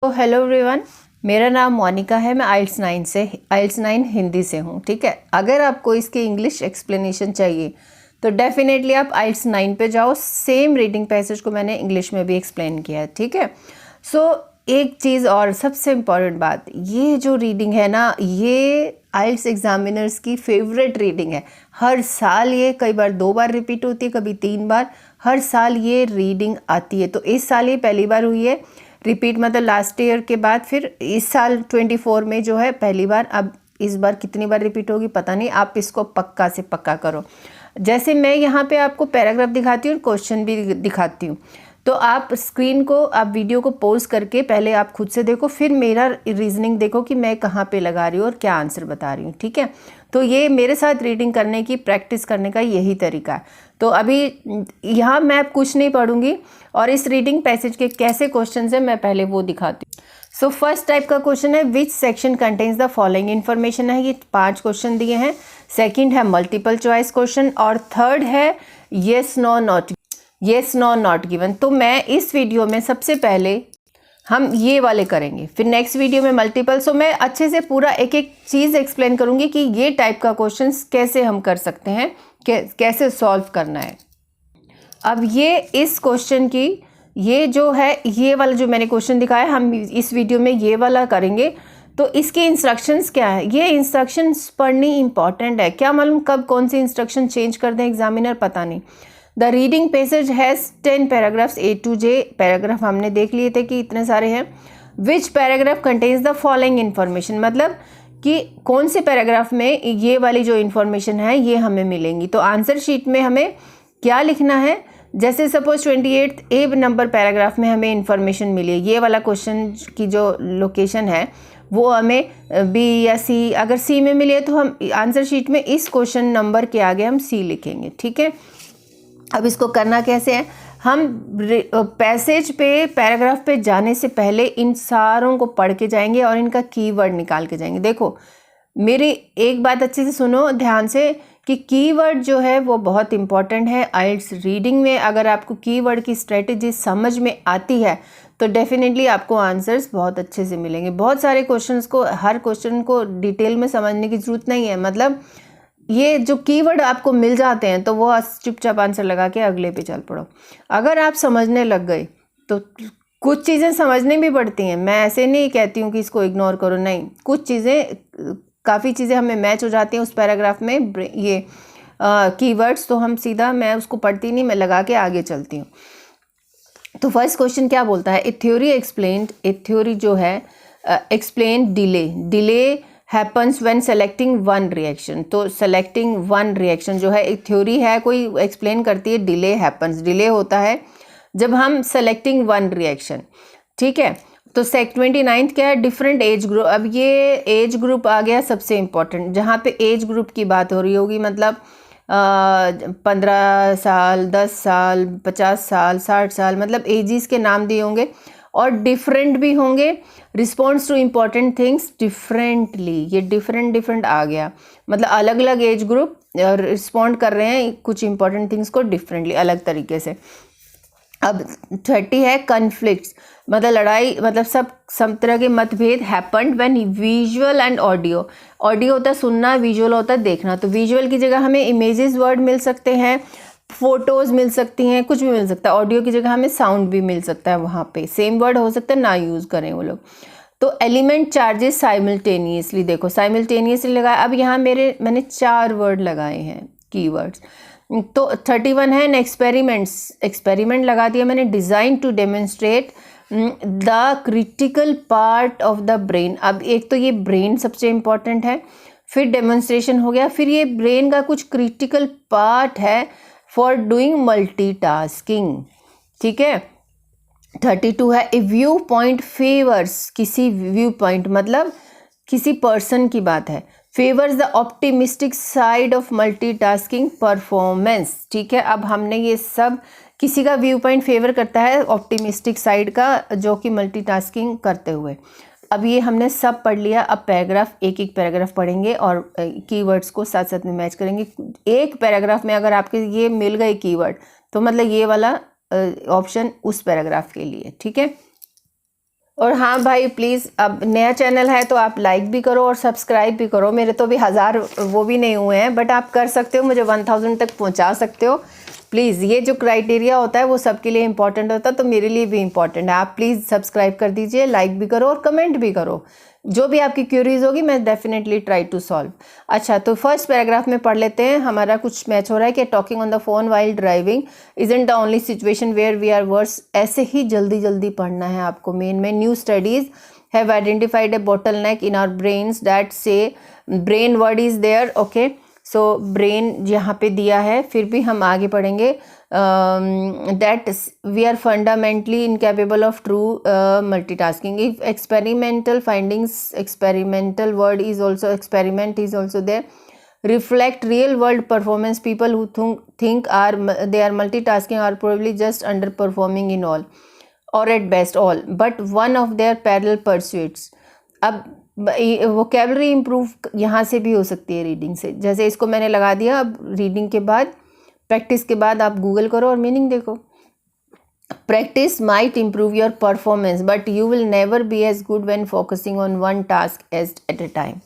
तो hello everyone, मेरा नाम मोनिका है। मैं आइल्स 9 हिंदी से हूँ। ठीक है, अगर आपको इसके इंग्लिश एक्सप्लेनेशन चाहिए तो डेफिनेटली आप आइल्स 9 पे जाओ। सेम रीडिंग पैसेज को मैंने इंग्लिश में भी एक्सप्लेन किया है। ठीक है, सो एक चीज़ और सबसे इम्पॉर्टेंट बात, ये जो रीडिंग है ना, ये आइल्स एग्जामिनर्स की फेवरेट रीडिंग है। हर साल ये कई बार 2 बार रिपीट होती है, कभी 3 बार, हर साल ये रीडिंग आती है। तो इस साल ये पहली बार हुई है रिपीट, मतलब लास्ट ईयर के बाद फिर इस साल 24 में जो है पहली बार। अब इस बार कितनी बार रिपीट होगी पता नहीं, आप इसको पक्का से पक्का करो। जैसे मैं यहाँ पे आपको पैराग्राफ दिखाती हूँ और क्वेश्चन भी दिखाती हूँ, तो आप स्क्रीन को, आप वीडियो को पॉज करके पहले आप खुद से देखो, फिर मेरा रीजनिंग देखो कि मैं कहाँ पे लगा रही हूँ और क्या आंसर बता रही हूँ। ठीक है, तो ये मेरे साथ रीडिंग करने की, प्रैक्टिस करने का यही तरीका है। तो अभी यहाँ मैं कुछ नहीं पढ़ूंगी और इस रीडिंग पैसेज के कैसे क्वेश्चन है मैं पहले वो दिखाती हूँ। सो फर्स्ट टाइप का क्वेश्चन है, which section contains the following information है। ये 5 क्वेश्चन दिए हैं। सेकंड है मल्टीपल चॉइस क्वेश्चन और थर्ड है येस नो नॉट गिवन। तो मैं इस वीडियो में सबसे पहले हम ये वाले करेंगे, फिर नेक्स्ट वीडियो में मल्टीपल। सो मैं अच्छे से पूरा एक एक चीज़ एक्सप्लेन करूँगी कि ये टाइप का क्वेश्चंस कैसे हम कर सकते हैं, कैसे सॉल्व करना है। अब ये इस क्वेश्चन की, ये जो है, ये वाला जो मैंने क्वेश्चन दिखाया, हम इस वीडियो में ये वाला करेंगे। तो इसके इंस्ट्रक्शंस क्या है, ये इंस्ट्रक्शंस पढ़नी इंपॉर्टेंट है। क्या मालूम कब कौन सी इंस्ट्रक्शन चेंज कर दें एग्जामिनर, पता नहीं। The reading passage has 10 paragraphs A to J। Paragraph हमने देख लिए थे कि इतने सारे हैं। Which paragraph contains the following information, मतलब कि कौन से पैराग्राफ में ये वाली जो इन्फॉर्मेशन है ये हमें मिलेंगी। तो आंसर शीट में हमें क्या लिखना है, जैसे सपोज 28 A नंबर पैराग्राफ में हमें इन्फॉर्मेशन मिली है, ये वाला क्वेश्चन की जो लोकेशन है वो हमें B या C, अगर C में मिली है तो हम आंसर शीट में इस क्वेश्चन नंबर के आगे हम C लिखेंगे। ठीक है, अब इसको करना कैसे है, हम पैसेज पे, पैराग्राफ पे जाने से पहले इन सारों को पढ़ के जाएंगे और इनका कीवर्ड निकाल के जाएंगे। देखो मेरी एक बात अच्छे से सुनो ध्यान से कि कीवर्ड जो है वो बहुत इंपॉर्टेंट है आइल्स रीडिंग में। अगर आपको कीवर्ड की स्ट्रेटेजी समझ में आती है तो डेफिनेटली आपको आंसर्स बहुत अच्छे से मिलेंगे। बहुत सारे क्वेश्चंस को, हर क्वेश्चन को डिटेल में समझने की ज़रूरत नहीं है, मतलब ये जो कीवर्ड आपको मिल जाते हैं तो वो चुपचाप आंसर लगा के अगले पे चल पड़ो। अगर आप समझने लग गए तो कुछ चीज़ें समझनी भी पड़ती हैं। मैं ऐसे नहीं कहती हूँ कि इसको इग्नोर करो, नहीं, कुछ चीज़ें, काफ़ी चीज़ें हमें मैच हो जाती हैं उस पैराग्राफ में ये कीवर्ड्स, तो हम सीधा, मैं उसको पढ़ती नहीं, मैं लगा के आगे चलती हूँ। तो फर्स्ट क्वेश्चन क्या बोलता है, ए थ्योरी जो है explain delay happens when selecting one reaction. तो सेलेक्टिंग वन रिएक्शन जो है एक थ्योरी है, कोई एक्सप्लेन करती है डिले हैपन्स, डिले होता है जब हम सेलेक्टिंग वन रिएक्शन। ठीक है, तो 29th क्या है, डिफरेंट एज ग्रुप। अब ये एज ग्रुप आ गया सबसे इम्पोर्टेंट, जहाँ पे एज ग्रुप की बात हो रही होगी, मतलब 15 साल, 10 साल, 50 साल, 60 साल, मतलब एजिस के नाम दिए होंगे और डिफरेंट भी होंगे। Response to important things differently, ये डिफरेंट आ गया, मतलब अलग अलग एज ग्रुप रिस्पॉन्ड कर रहे हैं कुछ इंपॉर्टेंट थिंग्स को डिफरेंटली, अलग तरीके से। अब 30 है कन्फ्लिक्ट्स, मतलब लड़ाई, मतलब सब तरह के मतभेद happened when visual and audio होता है सुनना, विजुअल होता है देखना। तो विजुअल की जगह हमें इमेजेस वर्ड मिल सकते हैं, फोटोज़ मिल सकती हैं, कुछ भी मिल सकता है। ऑडियो की जगह हमें साउंड भी मिल सकता है, वहाँ पे सेम वर्ड हो सकता है ना यूज़ करें वो लोग। तो एलिमेंट चार्जेस साइमल्टेनियसली, देखो साइमल्टेनियसली लगाया। अब यहाँ मैंने 4 वर्ड लगाए हैं कीवर्ड्स। तो 31 है एक्सपेरिमेंट लगा दिया मैंने। Design to demonstrate the critical part of the brain. अब एक तो ये ब्रेन सबसे इम्पॉर्टेंट है, फिर डेमोन्स्ट्रेशन हो गया, फिर ये ब्रेन का कुछ क्रिटिकल पार्ट है फॉर डूइंग मल्टीटास्किंग। ठीक है, 32 है ए व्यू पॉइंट फेवर्स, किसी व्यू पॉइंट मतलब किसी पर्सन की बात है, favours the optimistic side of multitasking performance. ठीक है, अब हमने ये सब, किसी का व्यू पॉइंट फेवर करता है ऑप्टिमिस्टिक साइड का, जो कि मल्टीटास्किंग करते हुए। अब ये हमने सब पढ़ लिया। अब पैराग्राफ, एक एक पैराग्राफ पढ़ेंगे और कीवर्ड्स को साथ साथ में मैच करेंगे। एक पैराग्राफ में अगर आपके ये मिल गए कीवर्ड तो मतलब ये वाला ऑप्शन उस पैराग्राफ के लिए। ठीक है, और हाँ भाई प्लीज़, अब नया चैनल है तो आप लाइक भी करो और सब्सक्राइब भी करो। मेरे तो भी 1000 वो भी नहीं हुए हैं, बट आप कर सकते हो, मुझे 1000 तक पहुंचा सकते हो प्लीज़। ये जो क्राइटेरिया होता है वो सबके लिए इंपॉर्टेंट होता है, तो मेरे लिए भी इंपॉर्टेंट है। आप प्लीज़ सब्सक्राइब कर दीजिए, लाइक भी करो और कमेंट भी करो। जो भी आपकी क्यूरीज होगी मैं डेफिनेटली ट्राई टू सॉल्व। अच्छा, तो फर्स्ट पैराग्राफ में पढ़ लेते हैं। हमारा कुछ मैच हो रहा है कि talking on the phone while driving isn't the only situation where we are worse. ऐसे ही जल्दी जल्दी पढ़ना है आपको। मेन में new studies have identified a bottleneck in our brains that से brain word is there. Okay, so brain यहाँ पे दिया है, फिर भी हम आगे पढ़ेंगे। That we are fundamentally incapable of true multitasking. If experimental findings, experimental word is also, experiment is also there, reflect real world performance, people who think they are multitasking are probably just underperforming in all or at best all but one of their parallel pursuits। अब vocabulary improve यहाँ से भी हो सकती है reading से। जैसे इसको मैंने लगा दिया, अब रीडिंग के बाद, प्रैक्टिस के बाद आप गूगल करो और मीनिंग देखो। Practice might improve your performance but you will never be as good when focusing on one task at a time.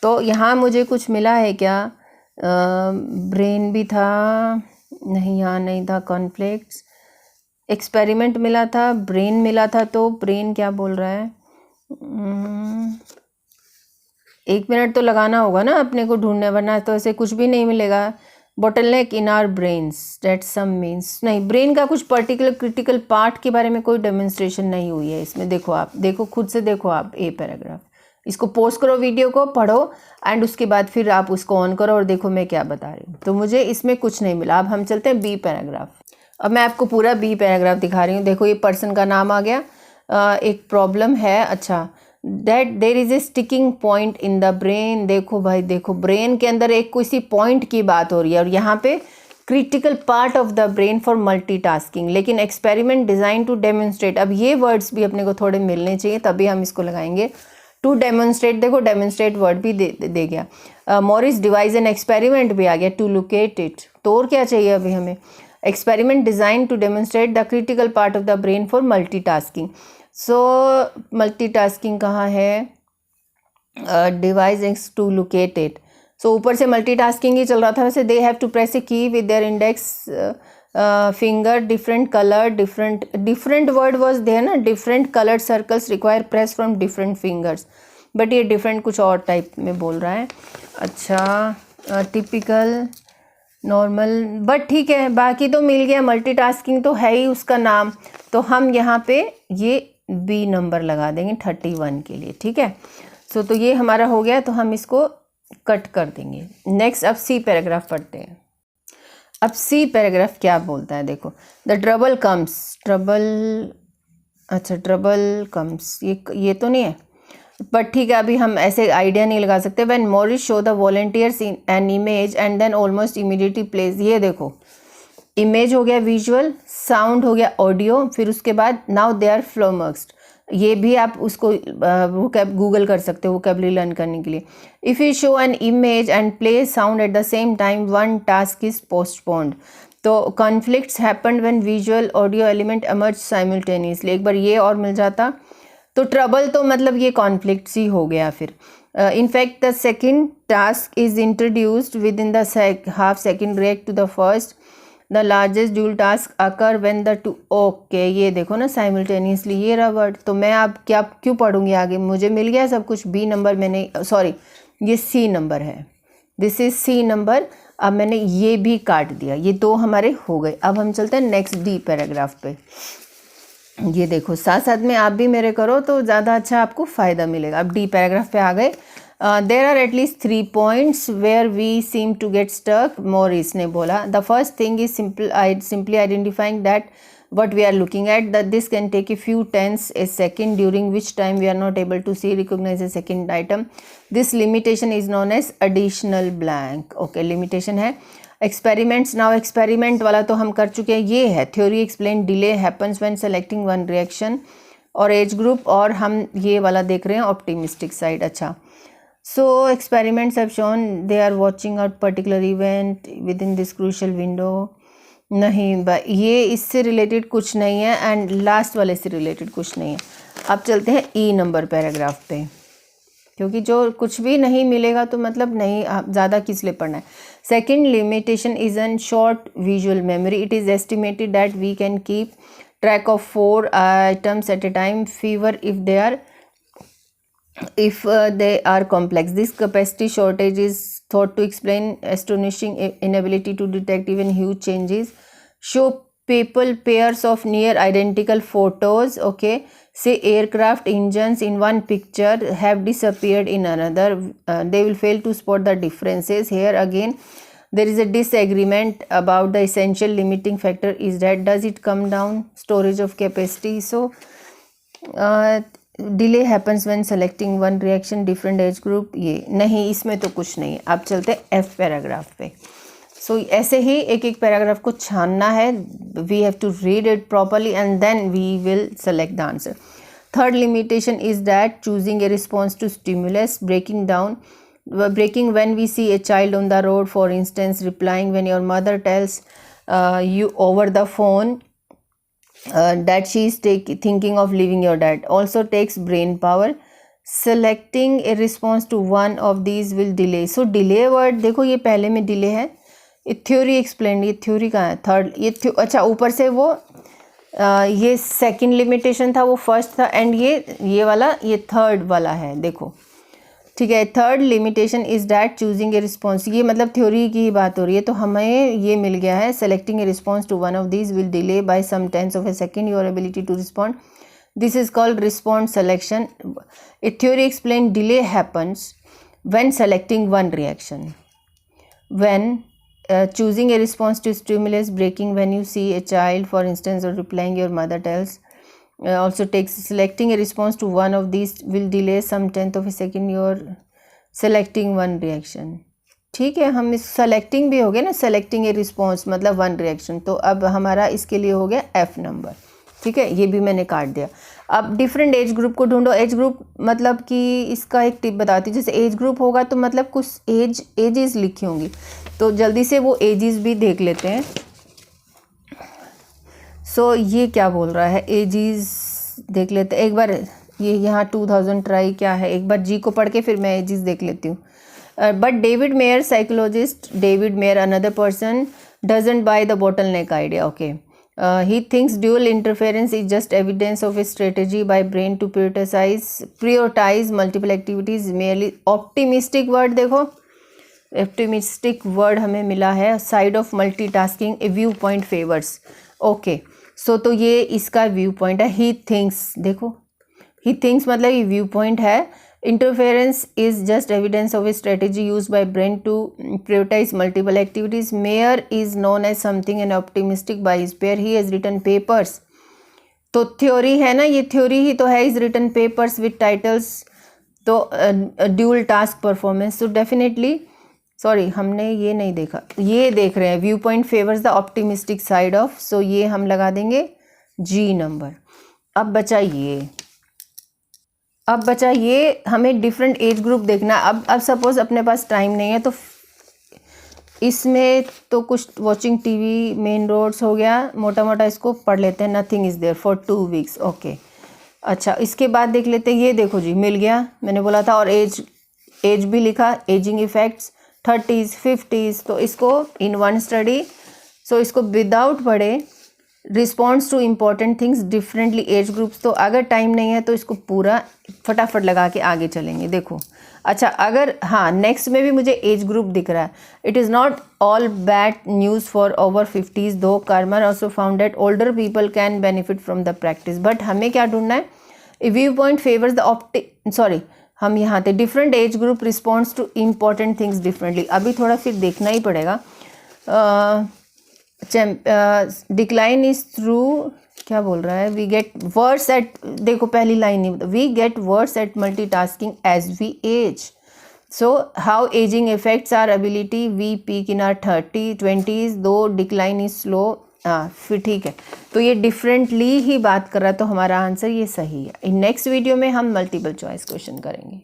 तो यहाँ मुझे कुछ मिला है क्या? ब्रेन भी था नहीं, यहाँ नहीं था। कॉन्फ्लिक्ट्स, एक्सपेरिमेंट मिला था, ब्रेन मिला था। तो ब्रेन क्या बोल रहा है? 1 मिनट तो लगाना होगा ना अपने को ढूंढने, वरना तो ऐसे कुछ भी नहीं मिलेगा। Bottleneck in our brains that some means, नहीं, ब्रेन का कुछ पर्टिकुलर क्रिटिकल पार्ट के बारे में कोई डेमोन्स्ट्रेशन नहीं हुई है इसमें। देखो आप, देखो खुद से देखो आप ए पैराग्राफ, इसको पोस्ट करो, वीडियो को पढ़ो एंड उसके बाद फिर आप उसको ऑन करो और देखो मैं क्या बता रही हूँ। तो मुझे इसमें कुछ नहीं मिला। अब हम चलते हैं बी पैराग्राफ। अब मैं आपको पूरा बी पैराग्राफ दिखा रही हूँ। देखो ये पर्सन का नाम आ गया, एक प्रॉब्लम है। अच्छा, that there is a sticking point in the brain. देखो भाई, देखो ब्रेन के अंदर एक किसी पॉइंट की बात हो रही है और यहाँ पे critical part of the brain for multitasking, लेकिन एक्सपेरिमेंट डिज़ाइन टू डेमोन्स्ट्रेट। अब ये वर्ड्स भी अपने को थोड़े मिलने चाहिए तभी हम इसको लगाएंगे। टू डेमोन्स्ट्रेट, देखो डेमोन्स्ट्रेट वर्ड भी दे गया। मॉरिस डिवाइस एन एक्सपेरिमेंट भी आ गया। टू लोकेट इट, तो और क्या चाहिए अभी हमें? Experiment design to demonstrate the critical part of the brain for multitasking. So multitasking कहाँ है? Devise X to locate it. So ऊपर से मल्टीटास्किंग ही चल रहा था वैसे। They have to press a key with their index finger, different colour, different word was there ना, different coloured circles require press from different fingers, but ये different कुछ और टाइप में बोल रहा है। अच्छा, टिपिकल, नॉर्मल, बट ठीक है, बाकी तो मिल गया। मल्टीटास्किंग तो है ही उसका नाम, तो हम यहाँ पे ये बी नंबर लगा देंगे 31 के लिए, ठीक है। सो तो ये हमारा हो गया, तो हम इसको कट कर देंगे। नेक्स्ट अब सी पैराग्राफ पढ़ते हैं। अब सी पैराग्राफ क्या बोलता है, देखो। द ट्रबल कम्स, ट्रबल, अच्छा ट्रबल कम्स, ये तो नहीं है, बट ठीक है, अभी हम ऐसे आइडिया नहीं लगा सकते। When Morris show the volunteers in an image and then almost immediately place. ये देखो, इमेज हो गया विजुअल, साउंड हो गया ऑडियो, फिर उसके बाद नाउ दे आर फ्लोमक्स्ड। ये भी आप उसको गूगल कर सकते हो वोकैबुलरी लर्न करने के लिए। If you show an image and play sound at the same time one task is postponed. तो conflicts happened when visual audio element emerge simultaneously. एक बार ये और मिल जाता तो ट्रबल, तो मतलब ये कॉन्फ्लिक्ट्स ही हो गया फिर। In fact the second task is introduced within the half second react to the first. The largest dual task occur when the two, okay ये देखो ना साइमल्टेनियसली, ये रहा वर्ड। तो मैं अब क्या क्यों पढ़ूंगी आगे, मुझे मिल गया सब कुछ। बी नंबर मैंने, सॉरी ये सी नंबर है, दिस इज सी नंबर। अब मैंने ये भी काट दिया, ये दो हमारे हो गए। अब हम चलते हैं नेक्स्ट डी पैराग्राफ पे। ये देखो, साथ साथ में आप भी मेरे करो तो ज़्यादा अच्छा आपको फ़ायदा मिलेगा। अब डी पैराग्राफ पे आ गए। There are at least 3 points where we seem to get stuck, Morris ने बोला। The first thing is simply identifying that what we are looking at, that this can take a few tenths a second, during which time we are not able to recognize a second item. This limitation is known as additional blank. Okay, limitation है। Experiments, now experiment वाला तो हम कर चुके हैं, ये है theory explain delay happens when selecting one reaction और age group, और हम ये वाला देख रहे हैं optimistic side। अच्छा, so experiments have shown they are watching a particular event within this crucial window। नहीं, ये इससे रिलेटेड कुछ नहीं है एंड लास्ट वाले से रिलेटेड कुछ नहीं है। अब चलते हैं ई नंबर पैराग्राफ पे, क्योंकि जो कुछ भी नहीं मिलेगा तो मतलब नहीं, आप ज़्यादा किस लिए पढ़ना है। Second limitation is an short visual memory. It is estimated that we can keep track of 4 items at a time, fewer if they are complex. This capacity shortage is thought to explain astonishing inability to detect even huge changes. Show people pairs of near identical photos, okay, say aircraft engines in one picture have disappeared in another, they will fail to spot the differences. Here again there is a disagreement about the essential limiting factor is that does it come down storage of capacity. So delay happens when selecting one reaction, different age group, ये नहीं, इसमें तो कुछ नहीं है। अब चलते हैं एफ पैराग्राफ पे। सो ऐसे ही एक एक पैराग्राफ को छानना है, we have to read it properly and then we will select the answer. Third limitation is that choosing a response to stimulus, breaking when we see a child on the road, for instance replying when your mother tells you over the phone that she is thinking of leaving your dad, also takes brain power. Selecting a response to one of these will delay. So delay word देखो, ये पहले में delay है, ये theory explained, ये theory का है। Third ये अच्छा, ऊपर से वो ये सेकंड लिमिटेशन था, वो फर्स्ट था, एंड ये वाला ये थर्ड वाला है, देखो ठीक है। Third limitation is that choosing a response, ये मतलब थ्योरी की ही बात हो रही है, तो हमें ये मिल गया है। Selecting a response to one of these will delay by some tens of a second your ability to respond, this is called respond selection. A theory explain delay happens when selecting one reaction, when choosing a response to stimulus, breaking when you see a child, for instance, or replying your mother tells, also takes selecting a response to one of these will delay some tenth of a second you're selecting one reaction. ठीक है, हम इस selecting भी हो गया ना, selecting a response मतलब one reaction, तो अब हमारा इसके लिए हो गया एफ नंबर। ठीक है, ये भी मैंने काट दिया। अब डिफरेंट एज ग्रुप को ढूंढो। एज ग्रुप मतलब कि इसका एक टिप बताती हूँ, जैसे एज ग्रुप होगा तो मतलब कुछ एजेस लिखी होंगी, तो जल्दी से वो एजेस भी देख लेते हैं। सो ये क्या बोल रहा है, एजेस देख लेते हैं एक बार। ये यहाँ 2000 ट्राई क्या है, एक बार जी को पढ़ के फिर मैं एजेस देख लेती हूँ। But David mayor, psychologist David mayor, another person, doesn't by the bottleneck idea. Okay, he thinks dual interference is just evidence of a strategy by brain to prioritize multiple activities merely. Optimistic word देखो, optimistic word हमें मिला है, side of multitasking a viewpoint favors. Okay, so तो ये इसका viewpoint है। he thinks, देखो he thinks मतलब ये viewpoint है। Interference is just evidence of a strategy used by brain to prioritize multiple activities. Mayer is known as something and optimistic by his peer. He has written papers. तो theory है ना, ये theory ही तो है। Is written papers with titles, तो dual task performance, तो definitely sorry हमने ये नहीं देखा, ये देख रहे हैं view point favours the optimistic side of, so ये हम लगा देंगे जी नंबर। अब बचा ये हमें डिफरेंट एज ग्रुप देखना। अब सपोज अपने पास टाइम नहीं है, तो इसमें तो कुछ वॉचिंग टीवी, मेन रोड्स हो गया, मोटा मोटा इसको पढ़ लेते हैं। Nothing is there for 2 weeks. Okay, अच्छा इसके बाद देख लेते हैं, ये देखो जी मिल गया, मैंने बोला था। और एज भी लिखा, एजिंग इफेक्ट्स 30s 50s, तो इसको इन वन स्टडी, सो इसको विदाउट पढ़े response to important things differently as groups. तो अगर टाइम नहीं है तो इसको पूरा फटाफट लगा के आगे चलेंगे। देखो अच्छा, अगर हाँ नेक्स्ट में भी मुझे एज ग्रुप दिख रहा है। It is not all bad news for over 50s, though Kramer also found that older people can benefit from the practice. But हमें क्या ढूंढना है, a view point favours the हम यहाँ थे different age group response to important things differently. अभी थोड़ा फिर देखना ही पड़ेगा। डिक्लाइन इज थ्रू, क्या बोल रहा है, वी गेट वर्स एट, देखो पहली लाइन नहीं, we get worse at multitasking as we age. So how ageing effects are ability, we peak in our 20s, though decline is slow. हाँ फिर ठीक है, तो ये डिफरेंटली ही बात कर रहा है, तो हमारा आंसर ये सही है। इन नेक्स्ट वीडियो में हम मल्टीपल चॉइस क्वेश्चन करेंगे।